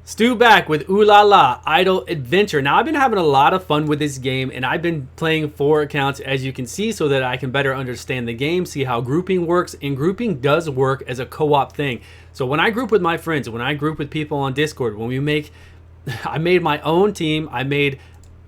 Stu back with Ulala Idle Adventure. Now, I've been having a lot of fun with this game, and I've been playing 4 accounts, as you can see, so that I can better understand the game, see how grouping works, and grouping does work as a co-op thing. So when I group with my friends, when I group with people on Discord, when we make, I made my own team. I made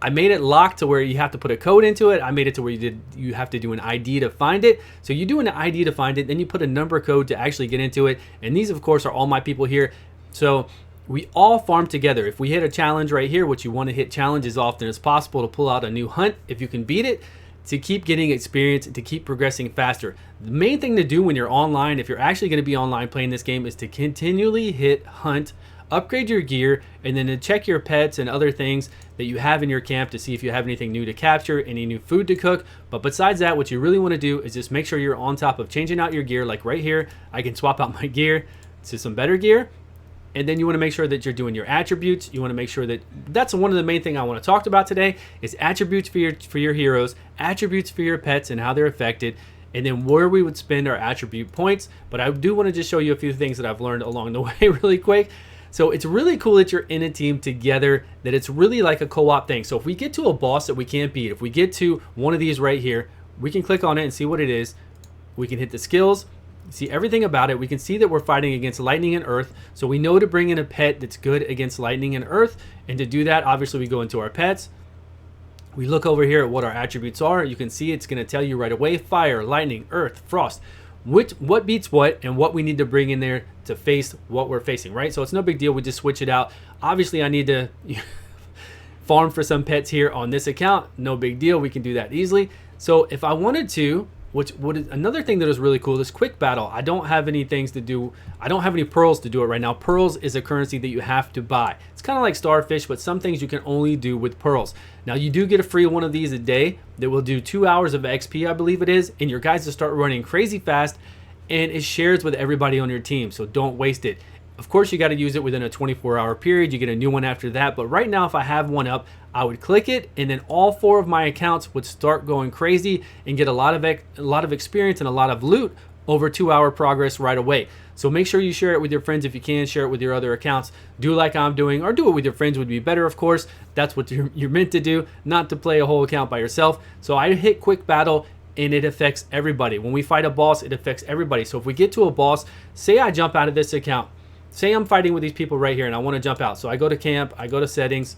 it locked to where you have to put a code into it. I made it to where you have to do an ID to find it. So you do an ID to find it, then you put a number code to actually get into it. And these, of course, are all my people here. So we all farm together. If we hit a challenge right here, which you want to hit challenge as often as possible to pull out a new hunt, if you can beat it, to keep getting experience, to keep progressing faster. The main thing to do when you're online, if you're actually going to be online playing this game, is to continually hit hunt, upgrade your gear, and then to check your pets and other things that you have in your camp to see if you have anything new to capture, any new food to cook. But besides that, what you really want to do is just make sure you're on top of changing out your gear. Like right here, I can swap out my gear to some better gear. And then you want to make sure that you're doing your attributes. You want to make sure that that's one of the main things I want to talk about today is attributes for your heroes, attributes for your pets and how they're affected, and then where we would spend our attribute points. But I do want to just show you a few things that I've learned along the way really quick. So it's really cool that you're in a team together, that it's really like a co-op thing. So if we get to a boss that we can't beat, if we get to one of these right here, we can click on it and see what it is. We can hit the skills. See everything about it. We can see that we're fighting against lightning and earth, so we know to bring in a pet that's good against lightning and earth. And to do that, obviously we go into our pets, we look over here at what our attributes are. You can see it's going to tell you right away: fire, lightning, earth, frost, what beats what, and what we need to bring in there to face what we're facing, right? So it's no big deal, we just switch it out. Obviously I need to farm for some pets here on this account, no big deal, we can do that easily. So if I wanted to, another thing that is really cool is quick battle. I don't have any things to do. I don't have any pearls to do it right now. Pearls is a currency that you have to buy. It's kind of like starfish, but some things you can only do with pearls. Now you do get a free one of these a day that will do 2 hours of XP, I believe it is, and your guys will start running crazy fast, and it shares with everybody on your team, so don't waste it. Of course, you got to use it within a 24-hour period. You get a new one after that. But right now, if I have one up, I would click it, and then all 4 of my accounts would start going crazy and get a lot of experience and a lot of loot over 2-hour progress right away. So make sure you share it with your friends if you can. Share it with your other accounts. Do like I'm doing, or do it with your friends would be better, of course. That's what you're meant to do, not to play a whole account by yourself. So I hit quick battle, and it affects everybody. When we fight a boss, it affects everybody. So if we get to a boss, say I jump out of this account. Say I'm fighting with these people right here and I want to jump out. So I go to camp, I go to settings,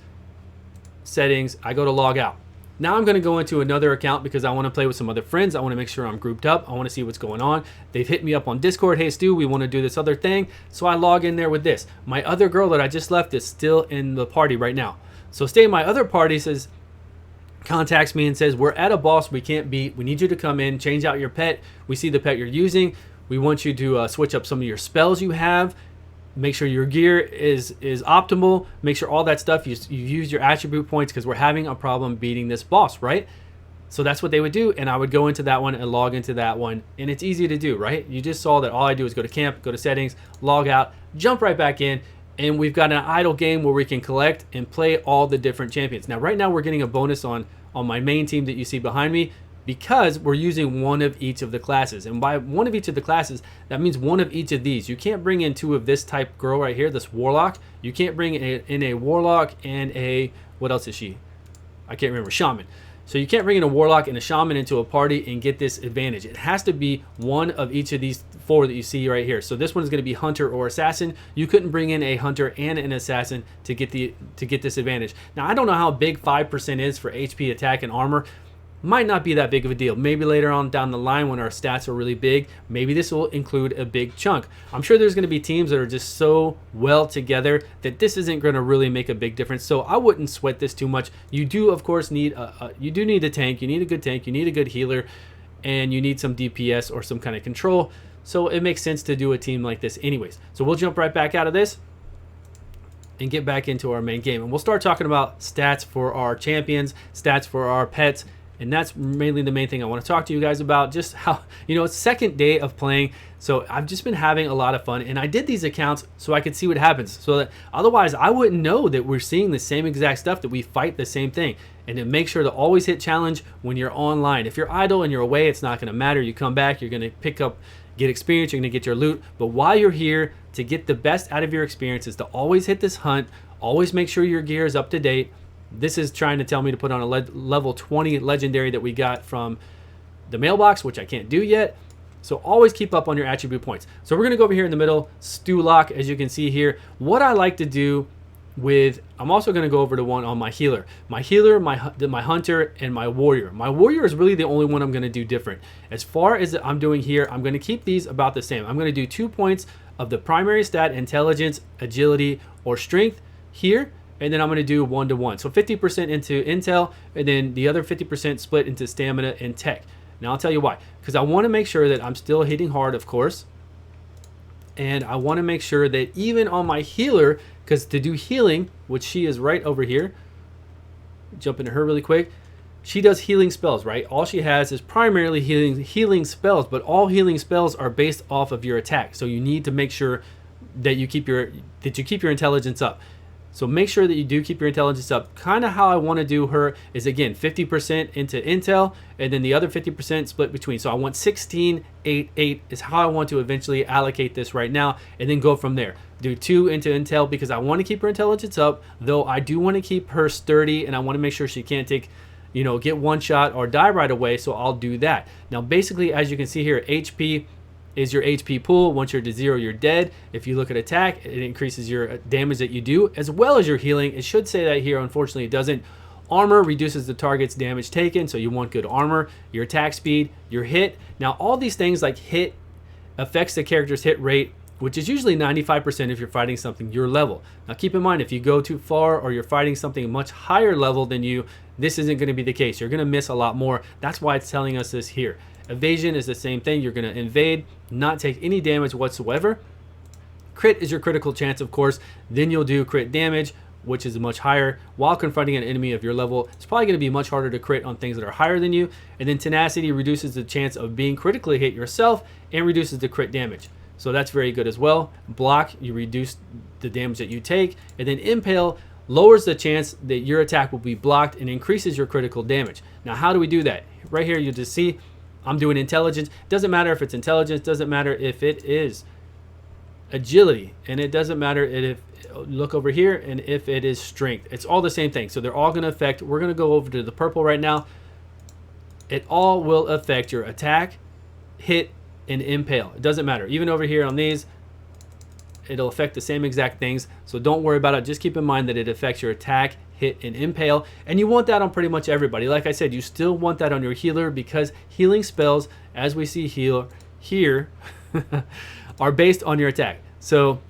I go to log out. Now I'm going to go into another account because I want to play with some other friends. I want to make sure I'm grouped up. I want to see what's going on. They've hit me up on Discord. Hey, Stu, we want to do this other thing. So I log in there with this. My other girl that I just left is still in the party right now. So stay in my other party contacts me and says, we're at a boss we can't beat. We need you to come in, change out your pet. We see the pet you're using. We want you to switch up some of your spells you have. Make sure your gear is optimal. Make sure all that stuff, you use your attribute points because we're having a problem beating this boss, right? So that's what they would do, and I would go into that one and log into that one, and it's easy to do, right? You just saw that all I do is go to camp, go to settings, log out, jump right back in, and we've got an idle game where we can collect and play all the different champions. Now, right now we're getting a bonus on my main team that you see behind me, because we're using one of each of the classes. And by one of each of the classes, that means one of each of these. You can't bring in 2 of this type girl right here, this warlock. You can't bring in a warlock and a, what else is she? I can't remember, shaman. So you can't bring in a warlock and a shaman into a party and get this advantage. It has to be one of each of these 4 that you see right here. So this one is going to be hunter or assassin. You couldn't bring in a hunter and an assassin to get this advantage. Now I don't know how big 5% is for HP, attack, and armor. Might not be that big of a deal. Maybe later on down the line when our stats are really big, maybe this will include a big chunk. I'm sure there's going to be teams that are just so well together that this isn't going to really make a big difference. So I wouldn't sweat this too much. You do, of course, need a tank. You need a good tank. You need a good healer, and you need some DPS or some kind of control. So it makes sense to do a team like this anyways. So we'll jump right back out of this and get back into our main game. And we'll start talking about stats for our champions, stats for our pets. And that's mainly the main thing I want to talk to you guys about, just how, it's second day of playing. So I've just been having a lot of fun, and I did these accounts so I could see what happens. So that otherwise I wouldn't know that we're seeing the same exact stuff, that we fight the same thing. And to make sure to always hit challenge when you're online. If you're idle and you're away, it's not going to matter. You come back, you're going to pick up get experience, you're going to get your loot. But while you're here, to get the best out of your experience is to always hit this hunt, always make sure your gear is up to date. This is trying to tell me to put on a level 20 legendary that we got from the mailbox, which I can't do yet. So always keep up on your attribute points. So we're going to go over here in the middle, Stew Lock, as you can see here. What I like to do with, I'm also going to go over to one on my healer. My healer, my hunter, and my warrior. My warrior is really the only one I'm going to do different. As far as I'm doing here, I'm going to keep these about the same. I'm going to do 2 points of the primary stat, intelligence, agility, or strength here. And then I'm going to do 1-to-1. So 50% into intel, and then the other 50% split into stamina and tech. Now I'll tell you why. Because I want to make sure that I'm still hitting hard, of course. And I want to make sure that even on my healer, because to do healing, which she is right over here, jump into her really quick. She does healing spells, right? All she has is primarily healing spells, but all healing spells are based off of your attack. So you need to make sure that you keep your intelligence up. So make sure that you do keep your intelligence up. Kind of how I want to do her is, again, 50% into intel, and then the other 50% split between. So I want 16, 8, 8 is how I want to eventually allocate this right now, and then go from there. Do 2 into intel because I want to keep her intelligence up, though I do want to keep her sturdy, and I want to make sure she can't take, get one shot or die right away, so I'll do that. Now, basically, as you can see here, HP is your HP pool. Once you're to 0, you're dead. If you look at attack, it increases your damage that you do, as well as your healing. It should say that here. Unfortunately, it doesn't. Armor reduces the target's damage taken, so you want good armor. Your attack speed, your hit. Now, all these things like hit affects the character's hit rate, which is usually 95% if you're fighting something your level. Now, keep in mind, if you go too far or you're fighting something much higher level than you, this isn't going to be the case. You're going to miss a lot more. That's why it's telling us this here. Evasion is the same thing. You're going to invade, not take any damage whatsoever. Crit is your critical chance, of course. Then you'll do crit damage, which is much higher. While confronting an enemy of your level, it's probably going to be much harder to crit on things that are higher than you. And then tenacity reduces the chance of being critically hit yourself and reduces the crit damage. So that's very good as well. Block, you reduce the damage that you take. And then impale lowers the chance that your attack will be blocked and increases your critical damage. Now, how do we do that? Right here, you just see I'm doing intelligence. Doesn't matter if it's intelligence. Doesn't matter if it is agility. And it doesn't matter if, look over here, and if it is strength. It's all the same thing. So they're all going to affect. We're going to go over to the purple right now. It all will affect your attack, hit, and impale. It doesn't matter. Even over here on these, it'll affect the same exact things. So don't worry about it. Just keep in mind that it affects your attack, hit, and impale. And you want that on pretty much everybody. Like I said, you still want that on your healer because healing spells, as we see here, are based on your attack. So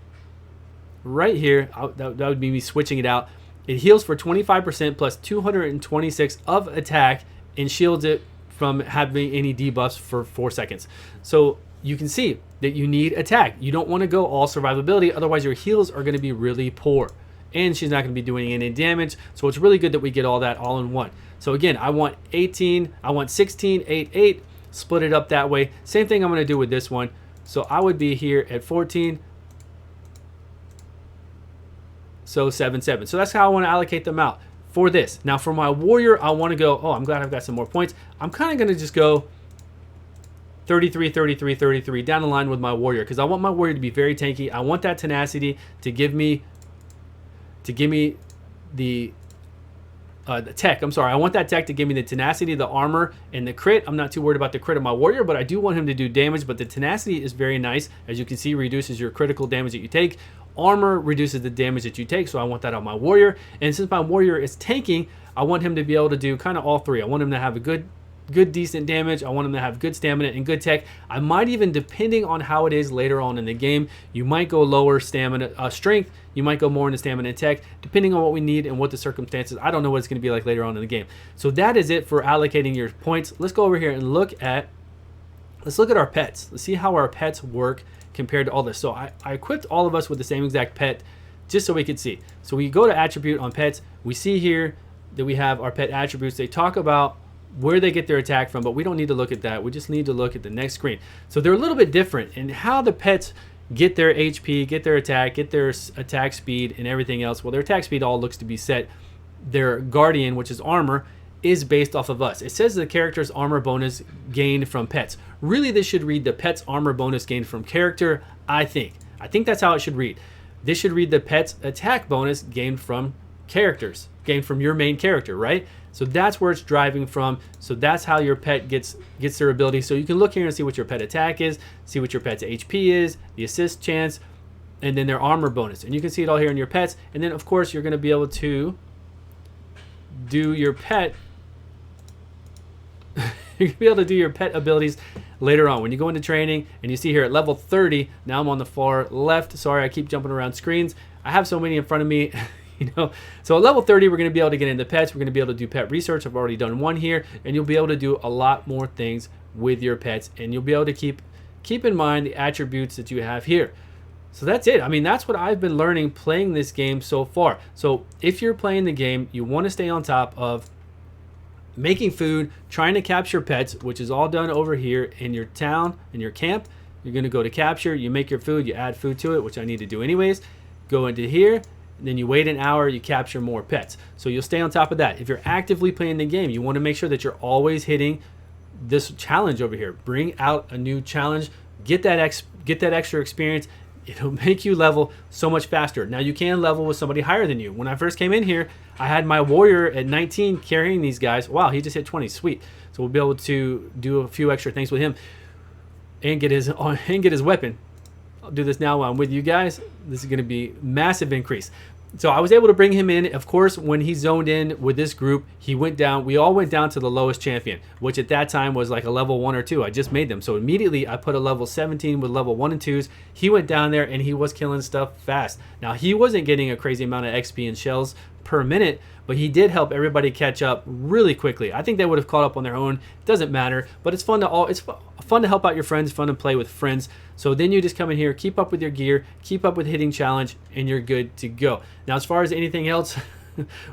right here, that would be me switching it out. It heals for 25% plus 226 of attack and shields it from having any debuffs for 4 seconds. So you can see that you need attack. You don't want to go all survivability, otherwise your heals are going to be really poor. And she's not going to be doing any damage. So it's really good that we get all that all in one. So again, I want 18, I want 16, 8, 8, split it up that way. Same thing I'm going to do with this one. So I would be here at 14. So 7, 7. So that's how I want to allocate them out for this. Now for my warrior, I want to go, oh, I'm glad I've got some more points. I'm kind of going to just go 33, 33, 33 down the line with my warrior because I want my warrior to be very tanky. I want that tenacity to give me the tech. I'm sorry. I want that tech to give me the tenacity, the armor, and the crit. I'm not too worried about the crit of my warrior, but I do want him to do damage. But the tenacity is very nice. As you can see, reduces your critical damage that you take. Armor reduces the damage that you take, so I want that on my warrior. And since my warrior is tanking, I want him to be able to do kind of all three. I want him to have a good decent damage. I want him to have good stamina and good tech. I might even, depending on how it is later on in the game, you might go lower stamina, strength. You might go more into stamina and tech, depending on what we need and what the circumstances. I don't know what it's going to be like later on in the game. So that is it for allocating your points. Let's go over here and look at our pets. Let's see how our pets work compared to all this. So I equipped all of us with the same exact pet just so we could see. So we go to attribute on pets. We see here that we have our pet attributes. They talk about where they get their attack from, but we don't need to look at that. We just need to look at the next screen. So they're a little bit different in how the pets get their HP, get their attack, get their attack speed, and everything else. Well, their attack speed all looks to be set. Their guardian, which is armor, is based off of us. It says the character's armor bonus gained from pets. Really, this should read the pet's armor bonus gained from character, I think. I think that's how it should read. This should read the pet's attack bonus gained from characters, gained from your main character, right? So that's where it's driving from. So that's how your pet gets their ability. So you can look here and see what your pet attack is, see what your pet's HP is, the assist chance, and then their armor bonus. And you can see it all here in your pets. And then, of course, you're going to be able to do your pet. You're going to be able to do your pet abilities later on when you go into training. And you see here at level 30, now I'm on the far left. Sorry, I keep jumping around screens. I have so many in front of me. You know, so at level 30, we're going to be able to get into pets. We're going to be able to do pet research. I've already done one here, and you'll be able to do a lot more things with your pets, and you'll be able to keep in mind the attributes that you have here. So that's it. I mean, that's what I've been learning playing this game so far. So if you're playing the game, you want to stay on top of making food, trying to capture pets, which is all done over here in your town, in your camp. You're going to go to capture, you make your food, you add food to it, which I need to do anyways. Go into here, then you wait an hour, you capture more pets. So you'll stay on top of that. If you're actively playing the game, you want to make sure that you're always hitting this challenge over here. Bring out a new challenge, get that extra experience. It'll make you level so much faster. Now you can level with somebody higher than you. When I first came in here, I had my warrior at 19 carrying these guys. Wow, he just hit 20, sweet. So we'll be able to do a few extra things with him and get his weapon. I'll do this now while I'm with you guys. This is going to be massive increase. So I was able to bring him in. Of course, when he zoned in with this group, he went down. We all went down to the lowest champion, which at that time was like a level 1 or 2. I just made them. So immediately I put a level 17 with level 1 and 2s. He went down there and he was killing stuff fast. Now he wasn't getting a crazy amount of XP and shells per minute, but he did help everybody catch up really quickly. I think they would have caught up on their own. It doesn't matter, but it's fun to help out your friends, fun to play with friends. So then you just come in here, keep up with your gear, keep up with hitting challenge, and you're good to go. Now, as far as anything else,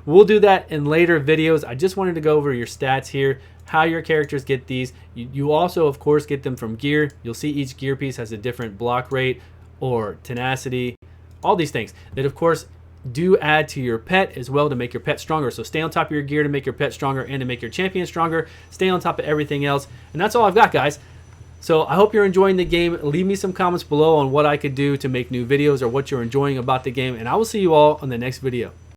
we'll do that in later videos. I just wanted to go over your stats here, how your characters get these. You also, of course, get them from gear. You'll see each gear piece has a different block rate or tenacity, all these things that, of course, do add to your pet as well to make your pet stronger. So stay on top of your gear to make your pet stronger and to make your champion stronger. Stay on top of everything else. And that's all I've got, guys. So I hope you're enjoying the game. Leave me some comments below on what I could do to make new videos or what you're enjoying about the game. And I will see you all on the next video.